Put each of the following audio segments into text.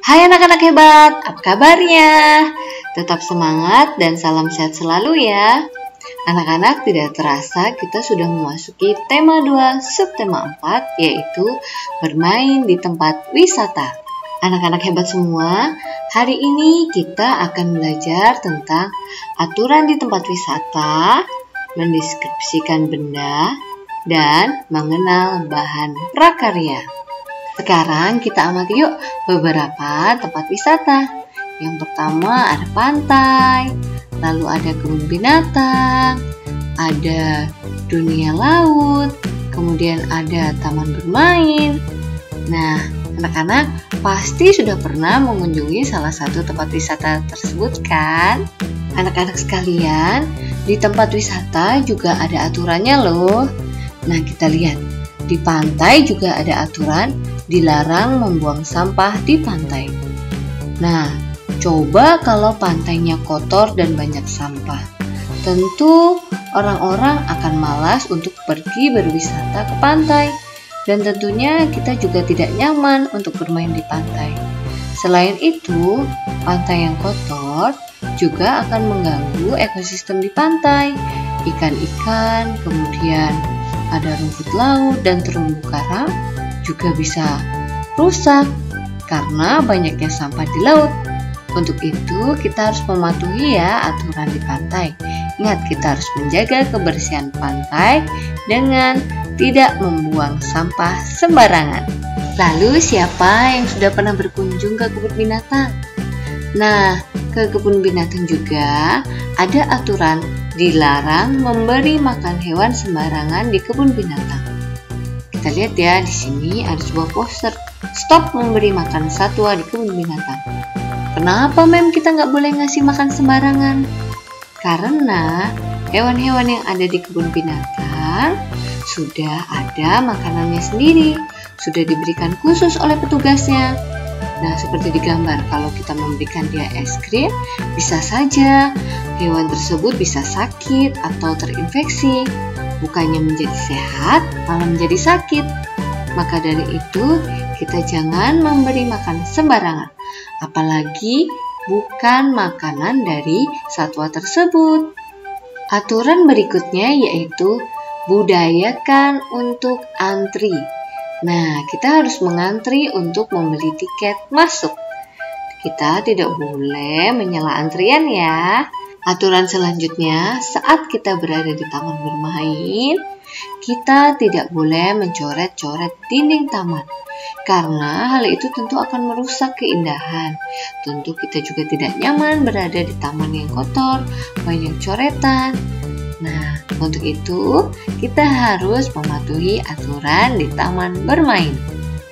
Hai anak-anak hebat, apa kabarnya? Tetap semangat dan salam sehat selalu ya. Anak-anak, tidak terasa kita sudah memasuki tema 2 subtema 4, yaitu bermain di tempat wisata. Anak-anak hebat semua, hari ini kita akan belajar tentang aturan di tempat wisata, mendeskripsikan benda, dan mengenal bahan prakarya. Sekarang kita amati yuk beberapa tempat wisata. Yang pertama ada pantai, lalu ada kebun binatang, ada dunia laut, kemudian ada taman bermain. Nah, anak-anak pasti sudah pernah mengunjungi salah satu tempat wisata tersebut kan? Anak-anak sekalian, di tempat wisata juga ada aturannya loh. Nah, kita lihat, di pantai juga ada aturan dilarang membuang sampah di pantai. Nah, coba kalau pantainya kotor dan banyak sampah. Tentu orang-orang akan malas untuk pergi berwisata ke pantai. Dan tentunya kita juga tidak nyaman untuk bermain di pantai. Selain itu, pantai yang kotor juga akan mengganggu ekosistem di pantai. Ikan-ikan, kemudian ada rumput laut dan terumbu karang juga bisa rusak karena banyaknya sampah di laut. Untuk itu kita harus mematuhi ya aturan di pantai. Ingat, kita harus menjaga kebersihan pantai dengan tidak membuang sampah sembarangan. Lalu siapa yang sudah pernah berkunjung ke kebun binatang? Nah, ke kebun binatang juga ada aturan dilarang memberi makan hewan sembarangan di kebun binatang. Kita lihat ya, di sini ada sebuah poster, stop memberi makan satwa di kebun binatang. Kenapa kita nggak boleh ngasih makan sembarangan? Karena hewan-hewan yang ada di kebun binatang sudah ada makanannya sendiri, sudah diberikan khusus oleh petugasnya. Nah, seperti digambar, kalau kita memberikan dia es krim, bisa saja hewan tersebut bisa sakit atau terinfeksi. Bukannya menjadi sehat, malah menjadi sakit. Maka dari itu, kita jangan memberi makan sembarangan. Apalagi bukan makanan dari satwa tersebut. Aturan berikutnya yaitu budayakan untuk antri. Nah, kita harus mengantri untuk membeli tiket masuk. Kita tidak boleh menyela antrian ya. Aturan selanjutnya, saat kita berada di taman bermain, kita tidak boleh mencoret-coret dinding taman. Karena hal itu tentu akan merusak keindahan. Tentu kita juga tidak nyaman berada di taman yang kotor, banyak coretan. Nah, untuk itu kita harus mematuhi aturan di taman bermain.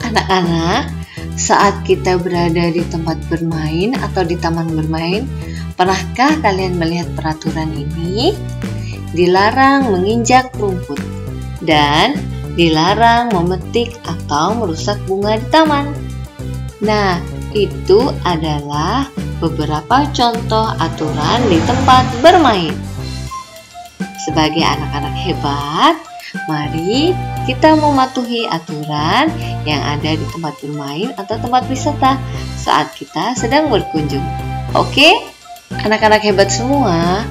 Anak-anak, saat kita berada di tempat bermain atau di taman bermain, pernahkah kalian melihat peraturan ini? Dilarang menginjak rumput dan dilarang memetik atau merusak bunga di taman. Nah, itu adalah beberapa contoh aturan di tempat bermain. Sebagai anak-anak hebat, mari kita mematuhi aturan yang ada di tempat bermain atau tempat wisata saat kita sedang berkunjung. Oke? Anak-anak hebat semua,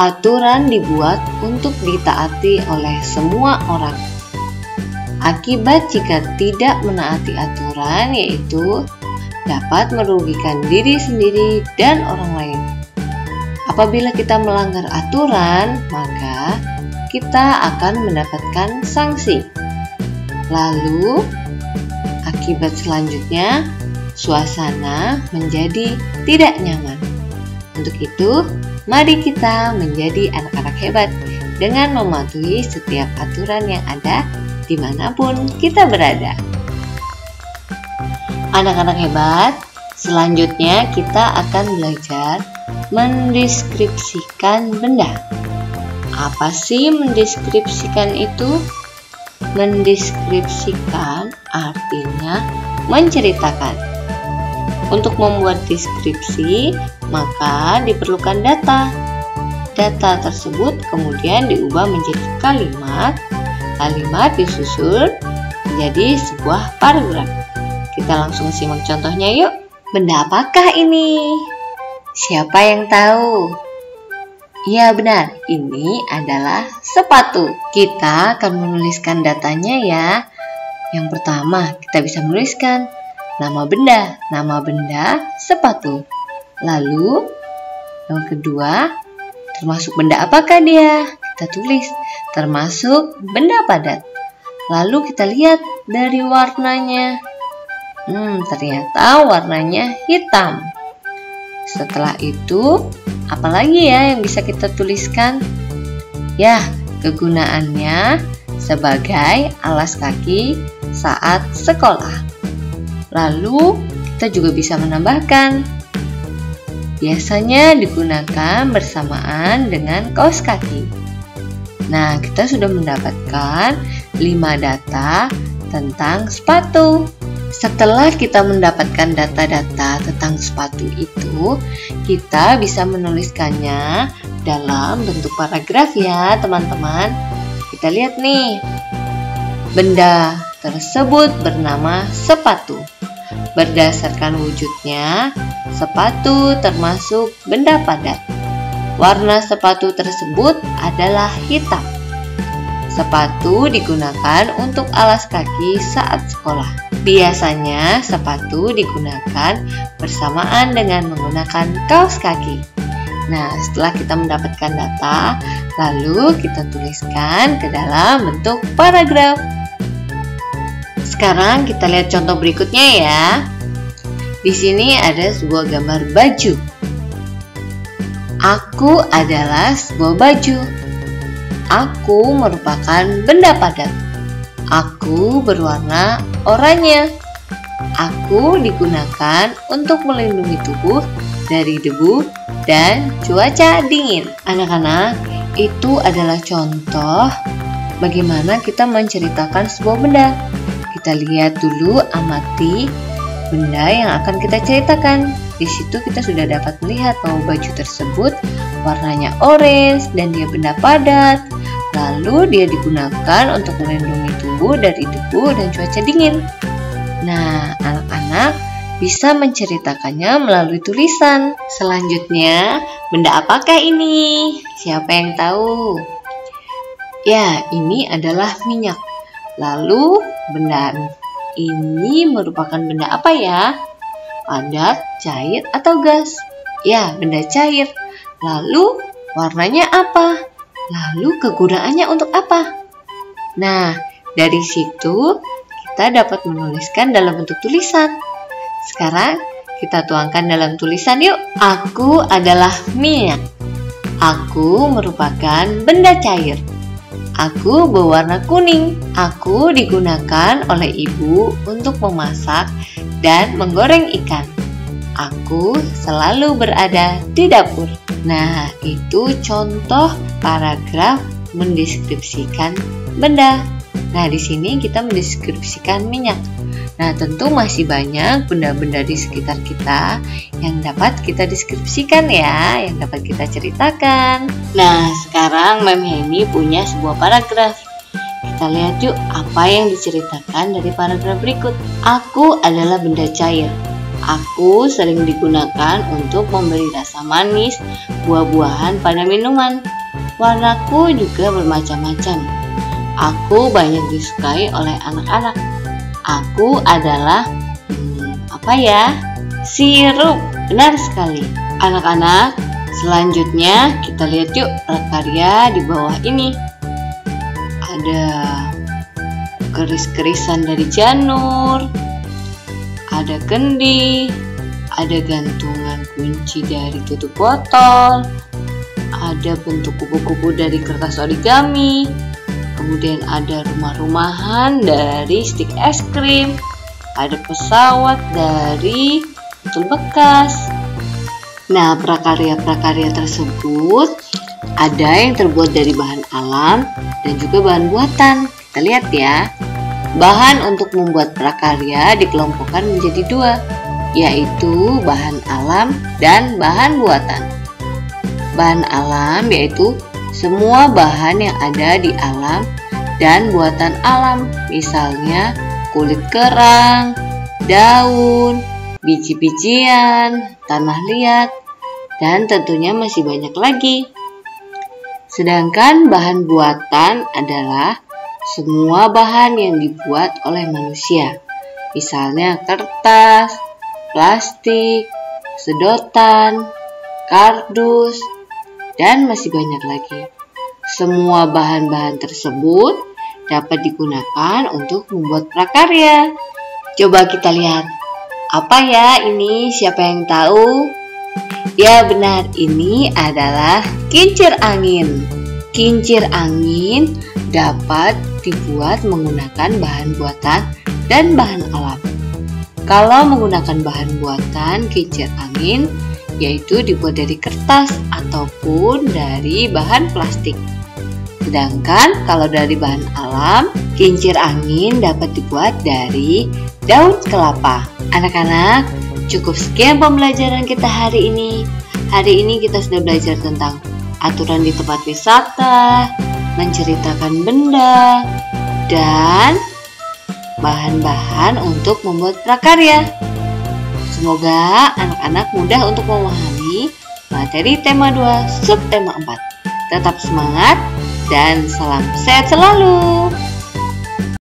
aturan dibuat untuk ditaati oleh semua orang. Akibat jika tidak menaati aturan yaitu dapat merugikan diri sendiri dan orang lain. Apabila kita melanggar aturan, maka kita akan mendapatkan sanksi. Lalu, akibat selanjutnya, suasana menjadi tidak nyaman. Untuk itu, mari kita menjadi anak-anak hebat dengan mematuhi setiap aturan yang ada dimanapun kita berada. Anak-anak hebat, selanjutnya kita akan belajar mendeskripsikan benda. Apa sih mendeskripsikan itu? Mendeskripsikan artinya menceritakan. Untuk membuat deskripsi, maka diperlukan data. Data tersebut kemudian diubah menjadi kalimat. Kalimat disusun menjadi sebuah paragraf. Kita langsung simak contohnya yuk. Benda apakah ini? Siapa yang tahu? Iya benar, ini adalah sepatu. Kita akan menuliskan datanya ya. Yang pertama, kita bisa menuliskan nama benda sepatu. Lalu, yang kedua, termasuk benda apakah dia? Kita tulis, termasuk benda padat. Lalu kita lihat dari warnanya. Ternyata warnanya hitam. Setelah itu, apalagi ya yang bisa kita tuliskan? Ya, kegunaannya sebagai alas kaki saat sekolah. Lalu, kita juga bisa menambahkan. Biasanya digunakan bersamaan dengan kaos kaki. Nah, kita sudah mendapatkan 5 data tentang sepatu. Setelah kita mendapatkan data-data tentang sepatu itu, kita bisa menuliskannya dalam bentuk paragraf ya teman-teman. Kita lihat nih, benda tersebut bernama sepatu. Berdasarkan wujudnya, sepatu termasuk benda padat. Warna sepatu tersebut adalah hitam. Sepatu digunakan untuk alas kaki saat sekolah. Biasanya sepatu digunakan bersamaan dengan menggunakan kaos kaki. Nah, setelah kita mendapatkan data, lalu kita tuliskan ke dalam bentuk paragraf. Sekarang kita lihat contoh berikutnya ya. Di sini ada sebuah gambar baju. Aku adalah sebuah baju. Aku merupakan benda padat. Aku berwarna oranye. Aku digunakan untuk melindungi tubuh dari debu dan cuaca dingin. Anak-anak, itu adalah contoh bagaimana kita menceritakan sebuah benda. Kita lihat dulu, amati benda yang akan kita ceritakan. Di situ kita sudah dapat melihat bahwa baju tersebut warnanya orange dan dia benda padat. Lalu dia digunakan untuk melindungi tubuh dari debu dan cuaca dingin. Nah, anak-anak bisa menceritakannya melalui tulisan. Selanjutnya, benda apakah ini? Siapa yang tahu? Ya, ini adalah minyak. Lalu, benda ini merupakan benda apa ya? Padat, cair, atau gas? Ya, benda cair. Lalu, warnanya apa? Lalu kegunaannya untuk apa? Nah, dari situ kita dapat menuliskan dalam bentuk tulisan. Sekarang kita tuangkan dalam tulisan yuk. Aku adalah minyak. Aku merupakan benda cair. Aku berwarna kuning. Aku digunakan oleh ibu untuk memasak dan menggoreng ikan. Aku selalu berada di dapur. Nah, itu contoh paragraf mendeskripsikan benda. Nah, di sini kita mendeskripsikan minyak. Nah, tentu masih banyak benda-benda di sekitar kita yang dapat kita deskripsikan ya, yang dapat kita ceritakan. Nah, sekarang Mem Heni punya sebuah paragraf. Kita lihat yuk apa yang diceritakan dari paragraf berikut. Aku adalah benda cair. Aku sering digunakan untuk memberi rasa manis buah-buahan pada minuman. Warnaku juga bermacam-macam. Aku banyak disukai oleh anak-anak. Aku adalah sirup. Benar sekali. Anak-anak, selanjutnya kita lihat yuk prakarya di bawah ini. Ada keris-kerisan dari janur, ada kendi, ada gantungan kunci dari tutup botol, ada bentuk kupu-kupu dari kertas origami, kemudian ada rumah-rumahan dari stik es krim, ada pesawat dari botol bekas. Nah, prakarya-prakarya tersebut ada yang terbuat dari bahan alam dan juga bahan buatan. Kita lihat ya. Bahan untuk membuat prakarya dikelompokkan menjadi 2, yaitu bahan alam dan bahan buatan. Bahan alam yaitu semua bahan yang ada di alam dan buatan alam, misalnya kulit kerang, daun, biji-bijian, tanah liat, dan tentunya masih banyak lagi. Sedangkan bahan buatan adalah semua bahan yang dibuat oleh manusia. Misalnya kertas, plastik, sedotan, kardus, dan masih banyak lagi. Semua bahan-bahan tersebut dapat digunakan untuk membuat prakarya. Coba kita lihat. Apa ya ini? Siapa yang tahu? Ya benar, ini adalah kincir angin. Kincir angin dapat dibuat menggunakan bahan buatan dan bahan alam. Kalau menggunakan bahan buatan kincir angin, yaitu dibuat dari kertas ataupun dari bahan plastik. Sedangkan kalau dari bahan alam, kincir angin dapat dibuat dari daun kelapa. Anak-anak, cukup sekian pembelajaran kita hari ini. Hari ini kita sudah belajar tentang aturan di tempat wisata, menceritakan benda, dan bahan-bahan untuk membuat prakarya. Semoga anak-anak mudah untuk memahami materi tema 2 subtema 4. Tetap semangat dan salam sehat selalu.